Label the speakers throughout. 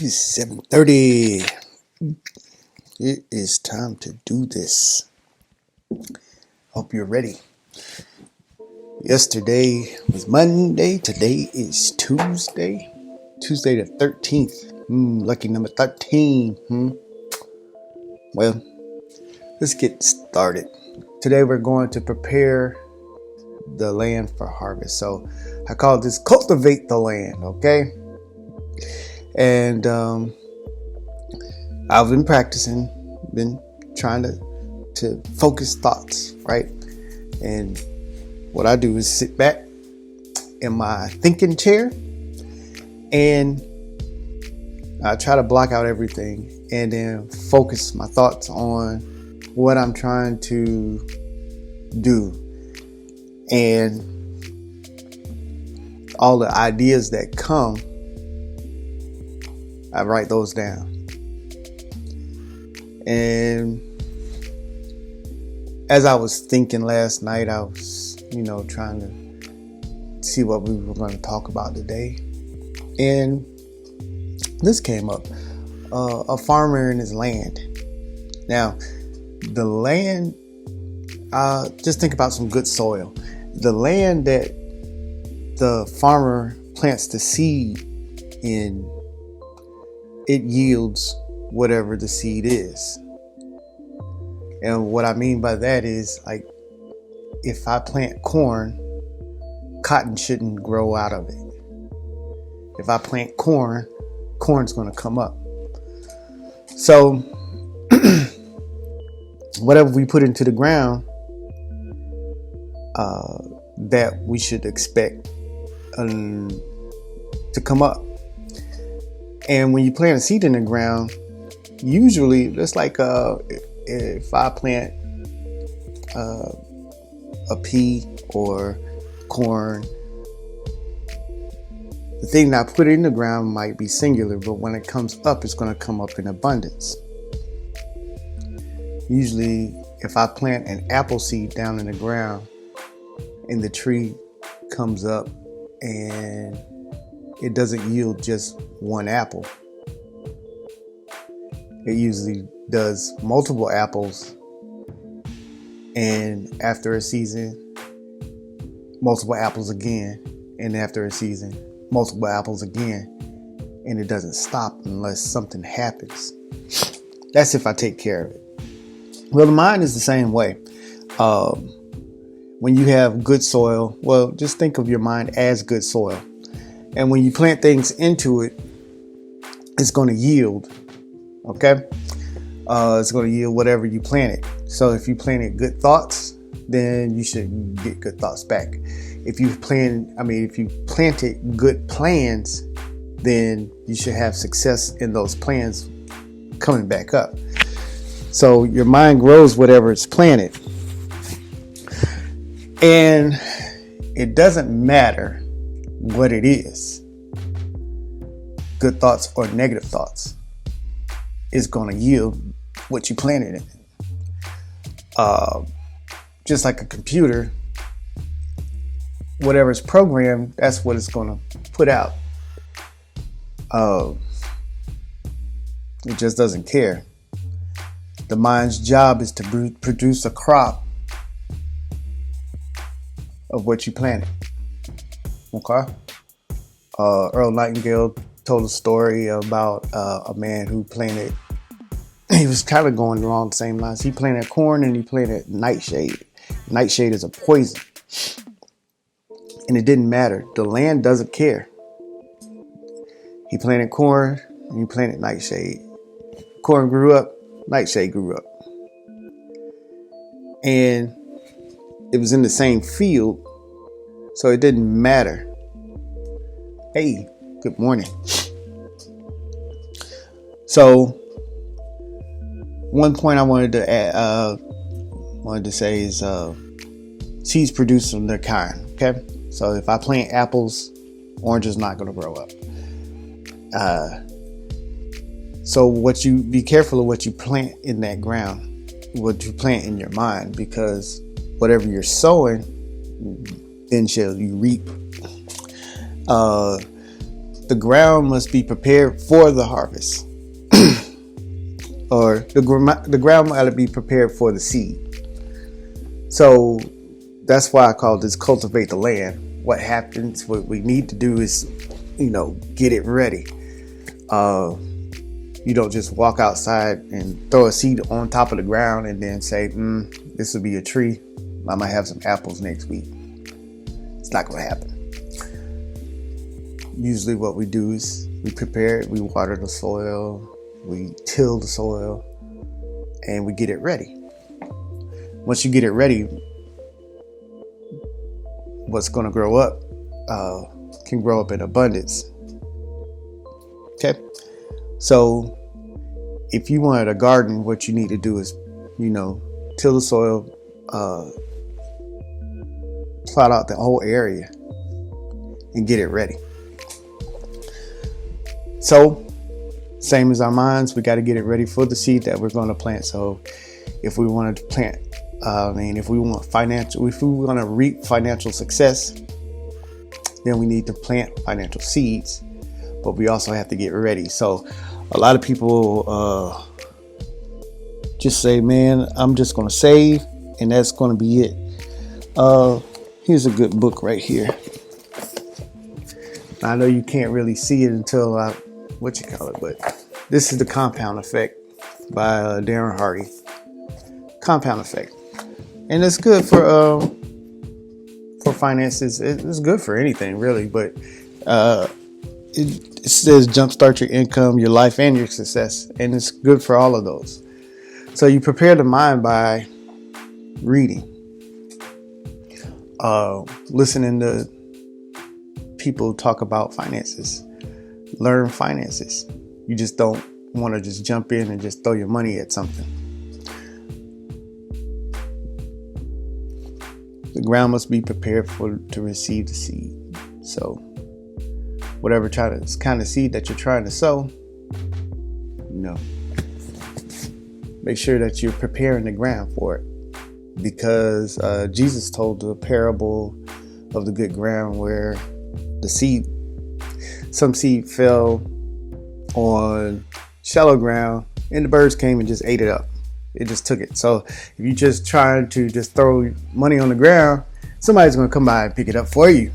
Speaker 1: is 7:30. It is time to do this. Hope you're ready. Yesterday was Monday. Today is Tuesday. Tuesday the 13th. Lucky number 13. Well, let's get started. Today we're going to prepare the land for harvest. So I call this Cultivate the Land, okay? And I've been practicing, been trying to focus thoughts, right? And what I do is sit back in my thinking chair and I try to block out everything and then focus my thoughts on what I'm trying to do. And all the ideas that come, I write those down. And as I was thinking last night, I was, trying to see what we were going to talk about today. And this came up, a farmer and his land. Now, the land, just think about some good soil. The land that the farmer plants the seed in, it yields whatever the seed is. And what I mean by that is, like, if I plant corn, cotton shouldn't grow out of it. If I plant corn, corn's going to come up. So whatever we put into the ground, that we should expect to come up. And when you plant a seed in the ground, usually just like if I plant a pea or corn, the thing that I put in the ground might be singular, but when it comes up, it's going to come up in abundance. Usually, if I plant an apple seed down in the ground and the tree comes up and it doesn't yield just one apple, it usually does multiple apples, and after a season, multiple apples again, and after a season, multiple apples again, and it doesn't stop unless something happens. That's if I take care of it. Well, the mind is the same way. When you have good soil, well, just think of your mind as good soil. And when you plant things into it, it's going to yield. Okay? It's going to yield whatever you planted. So if you planted good thoughts, then you should get good thoughts back. If you planted good plans, then you should have success in those plans coming back up. So your mind grows whatever it's planted. And it doesn't matter what it is, good thoughts or negative thoughts, is going to yield what you planted in it. Just like a computer, whatever is programmed, that's what it's going to put out. It just doesn't care. The mind's job is to produce a crop of what you planted. Okay? Earl Nightingale told a story about a man who planted. He was kind of going along the same lines. He planted corn and he planted nightshade. Nightshade is a poison. And it didn't matter. The land doesn't care. He planted corn and he planted nightshade. Corn grew up, nightshade grew up. And it was in the same field, so it didn't matter. Hey, good morning. So one point I wanted to say is seeds produce from their kind. Okay, so if I plant apples, orange is not going to grow up. So be careful of what you plant in that ground, what you plant in your mind, because whatever you're sowing, then shall you reap. the ground must be prepared for the harvest. Or the ground might be prepared for the seed. So that's why I call this cultivate the land. What happens, what we need to do is, get it ready. You don't just walk outside and throw a seed on top of the ground and then say, this will be a tree. I might have some apples next week. It's not going to happen. Usually what we do is we prepare it, we water the soil, we till the soil, and we get it ready. Once you get it ready, what's going to grow up can grow up in abundance. Okay? So if you wanted a garden, what you need to do is, till the soil, plot out the whole area and get it ready. So same as our minds, we got to get it ready for the seed that we're going to plant. So if we wanted to plant, if we want to reap financial success, then we need to plant financial seeds, but we also have to get ready. So a lot of people just say, man, I'm just going to save and that's going to be it. Here's a good book right here. I know you can't really see it until but this is The Compound Effect by Darren Hardy. Compound Effect. And it's good for finances. It's good for anything really, but it says jumpstart your income, your life, and your success, and it's good for all of those. So you prepare the mind by reading, listening to people talk about finances, learn finances. You just don't want to just jump in and just throw your money at something. The ground must be prepared to receive the seed. So whatever kind of seed that you're trying to sow, make sure that you're preparing the ground for it. Because Jesus told the parable of the good ground where some seed fell on shallow ground and the birds came and just ate it up. It just took it. So if you just trying to just throw money on the ground, somebody's going to come by and pick it up for you.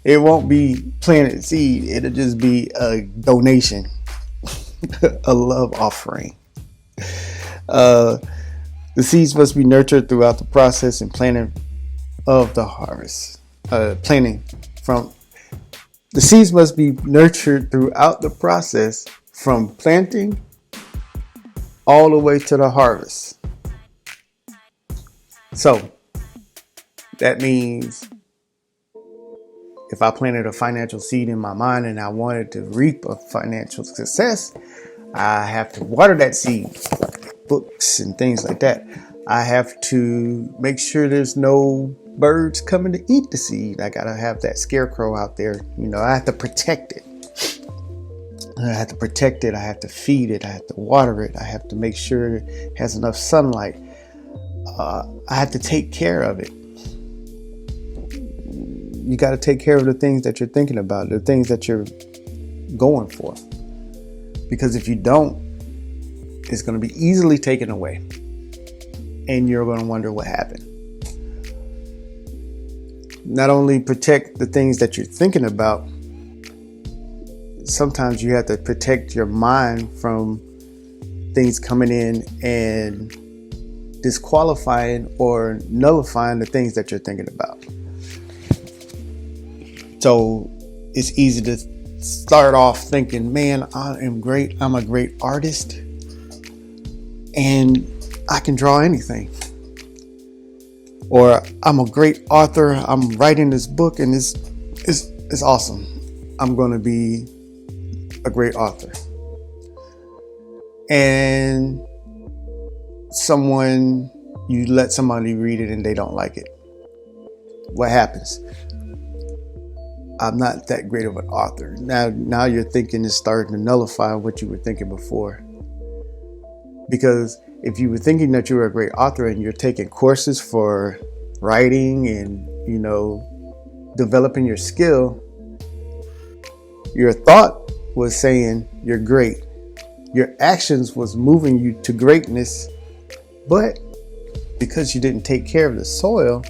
Speaker 1: It won't be planted seed. It'll just be a donation, a love offering. The seeds must be nurtured throughout the process and planting of the harvest. The seeds must be nurtured throughout the process from planting all the way to the harvest. So that means if I planted a financial seed in my mind and I wanted to reap a financial success, I have to water that seed, books and things like that. I have to make sure there's no birds coming to eat the seed. I gotta have that scarecrow out there. I have to protect it. I have to feed it. I have to water it. I have to make sure it has enough sunlight. I have to take care of it. You got to take care of the things that you're thinking about, the things that you're going for. Because if you don't, it's going to be easily taken away. And you're going to wonder what happened. Not only protect the things that you're thinking about, sometimes you have to protect your mind from things coming in and disqualifying or nullifying the things that you're thinking about. So it's easy to start off thinking, man, I am great. I'm a great artist and I can draw anything. Or I'm a great author. I'm writing this book and it's awesome. I'm going to be a great author. And you let somebody read it and they don't like it. What happens? I'm not that great of an author. Now your thinking is starting to nullify what you were thinking before. Because if you were thinking that you were a great author and you're taking courses for writing and, developing your skill, Your thought was saying you're great. Your actions was moving you to greatness, but because you didn't take care of the soil,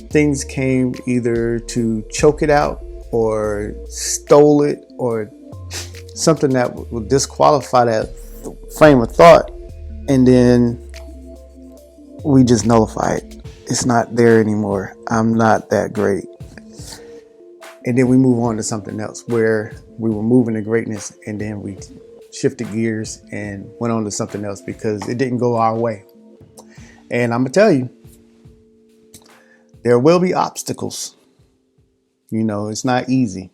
Speaker 1: things came either to choke it out or stole it or something that would disqualify that frame of thought, and then we just nullify it. It's not there anymore. I'm not that great. And then we move on to something else where we were moving to greatness, and then we shifted gears and went on to something else because it didn't go our way. And I'm gonna tell you, there will be obstacles. You know, it's not easy,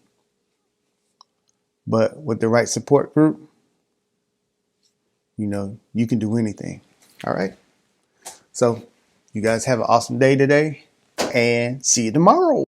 Speaker 1: but with the right support group, you know, you can do anything. All right. So you guys have an awesome day today, and see you tomorrow.